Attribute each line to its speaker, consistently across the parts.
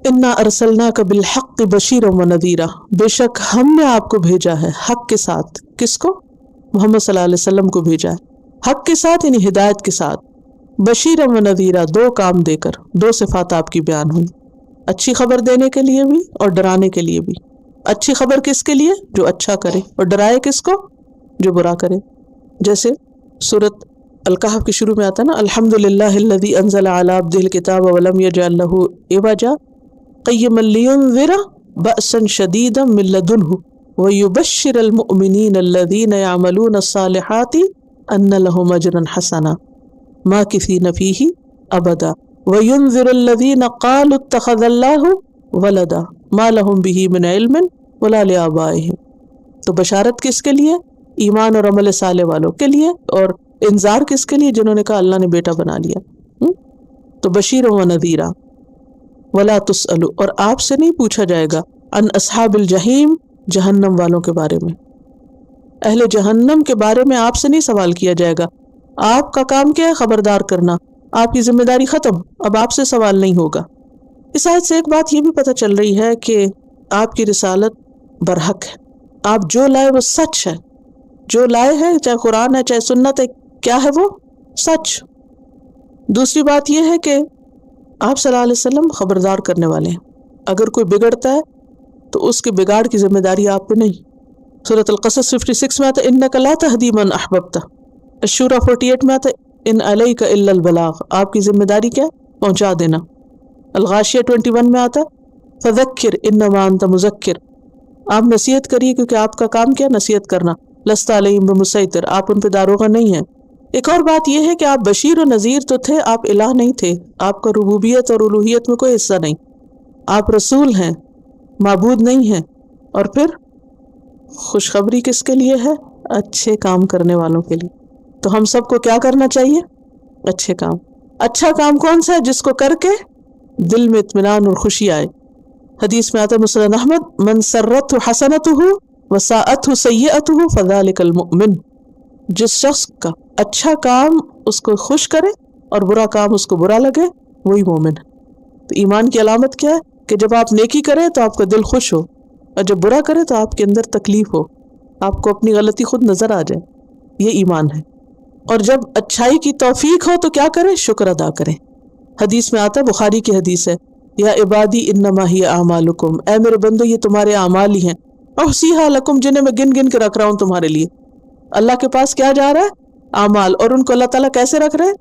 Speaker 1: انا ارسلناک بالحق بشیرا ونذیرا، بے شک ہم نے آپ کو بھیجا ہے حق کے ساتھ. کس کو؟ محمد صلی اللہ علیہ وسلم کو بھیجا ہے حق کے ساتھ، یعنی ہدایت کے ساتھ. بشیرا ونذیرا، دو کام دے کر، دو صفات آپ کی بیان ہوئی، اچھی خبر دینے کے لیے بھی اور ڈرانے کے لیے بھی. اچھی خبر کس کے لیے؟ جو اچھا کرے، اور ڈرائے کس کو؟ جو برا کرے. جیسے سورۃ الکہف کے شروع میں آتا ہے نا، الحمدللہ الذی انزل علی عبدہ الکتاب ولم یجعل لہ عوجا قیما لینذر بأسا شدیدا من لدنہ ویبشر المؤمنین الذین یعملون الصالحات ان لہم اجرا حسنا ماکثین فیہ ابدا وینذر الذین قالوا اتخذ اللہ ولدا ما لہم بہ من علم ولا لآبائہم. تو بشارت کس کے لیے؟ ایمان اور عمل صالح والوں کے لیے. اور انذار کس کے لیے؟ جنہوں نے کہا اللہ نے بیٹا بنا لیا. تو بشیر و نذیرا. ولا تسأل، اور آپ سے نہیں پوچھا جائے گا، عن اصحاب الجحیم، جہنم والوں کے بارے میں. اہل جہنم کے بارے میں آپ سے نہیں سوال کیا جائے گا. آپ کا کام کیا ہے؟ خبردار کرنا. آپ کی ذمہ داری ختم، اب آپ سے سوال نہیں ہوگا. اس آیت سے ایک بات یہ بھی پتہ چل رہی ہے کہ آپ کی رسالت برحق ہے. آپ جو لائے وہ سچ ہے، جو لائے ہیں چاہے قرآن ہے چاہے سنت ہے، کیا ہے وہ؟ سچ. دوسری بات یہ ہے کہ آپ صلی اللہ علیہ وسلم خبردار کرنے والے ہیں. اگر کوئی بگڑتا ہے تو اس کے بگاڑ کی ذمہ داری آپ پہ نہیں. سورۃ القصص 56 میں آتا ہے انک لا تہدی من احببت. الشورى 48 میں آتا ہے ان علیک الا البلاغ، آپ کی ذمہ داری کیا؟ پہنچا دینا. الغاشیہ 21 میں آتا ہے فذکر انما انت مذکر، آپ نصیحت کریے کیونکہ آپ کا کام کیا؟ نصیحت کرنا. لست علیہم بمسیطر، آپ ان پہ داروغہ نہیں ہیں. ایک اور بات یہ ہے کہ آپ بشیر و نذیر تو تھے، آپ الہ نہیں تھے. آپ کا ربوبیت اور الوہیت میں کوئی حصہ نہیں. آپ رسول ہیں، معبود نہیں ہیں. اور پھر خوشخبری کس کے لیے ہے؟ اچھے کام کرنے والوں کے لیے. تو ہم سب کو کیا کرنا چاہیے؟ اچھے کام. اچھا کام کون سا ہے؟ جس کو کر کے دل میں اطمینان اور خوشی آئے. حدیث میں آتا ہے مسند احمد من سرته حسنته وساءته سیئته فذلک المؤمن. جس شخص کا اچھا کام اس کو خوش کرے اور برا کام اس کو برا لگے، وہی مومن ہے. تو ایمان کی علامت کیا ہے؟ کہ جب آپ نیکی کریں تو آپ کا دل خوش ہو، اور جب برا کرے تو آپ کے اندر تکلیف ہو، آپ کو اپنی غلطی خود نظر آ جائے. یہ ایمان ہے. اور جب اچھائی کی توفیق ہو تو کیا کریں؟ شکر ادا کریں. حدیث میں آتا ہے، بخاری کی حدیث ہے، یا عبادی انما ہی اعمالکم، اے میرے بندو یہ تمہارے اعمال ہی ہیں، احصیھا لکم، جنہیں میں گن گن کے رکھ رہا ہوں تمہارے لیے. اللہ کے پاس کیا جا رہا ہے؟ اعمال. اور ان کو اللہ تعالیٰ کیسے رکھ رہے ہیں؟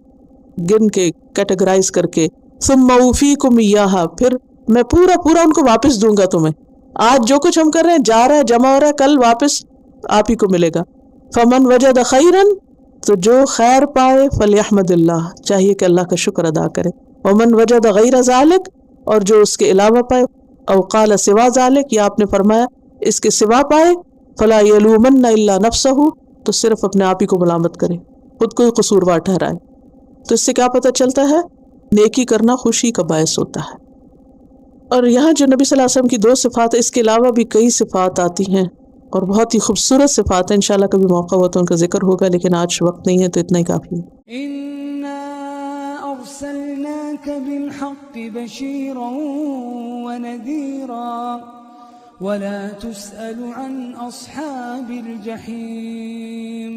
Speaker 1: گن کے، کیٹیگرائز کر کے. ثم اوفیکم ایھا، پھر میں پورا پورا ان کو واپس دوں گا تمہیں. آج جو کچھ ہم کر رہے ہیں جا رہا ہے، جمع ہو رہا ہے، کل واپس آپ ہی کو ملے گا. فمن وجد خیرا، تو جو خیر پائے، فلیحمد اللہ، چاہیے کہ اللہ کا شکر ادا کرے. ومن وجد غیر ذالک، اور جو اس کے علاوہ پائے، او قال سوا ذالک، یا آپ نے فرمایا اس کے سوا پائے، فلا یلومن الا نفسہ، تو صرف اپنے آپ ہی کو ملامت کرے، خود کو ہی قصوروار ٹھہرائے. تو اس سے کیا پتہ چلتا ہے؟ نیکی کرنا خوشی کا باعث ہوتا ہے. اور یہاں جو نبی صلی اللہ علیہ وسلم کی 2 صفات ہے، اس کے علاوہ بھی کئی صفات آتی ہیں اور بہت ہی خوبصورت صفات ہیں. انشاءاللہ کبھی موقع ہو تو ان کا ذکر ہوگا، لیکن آج وقت نہیں ہے تو اتنا ہی کافی ہے.
Speaker 2: أرسلناك بالحق بشيرا ونذيرا ولا تسأل عن أصحاب الجحيم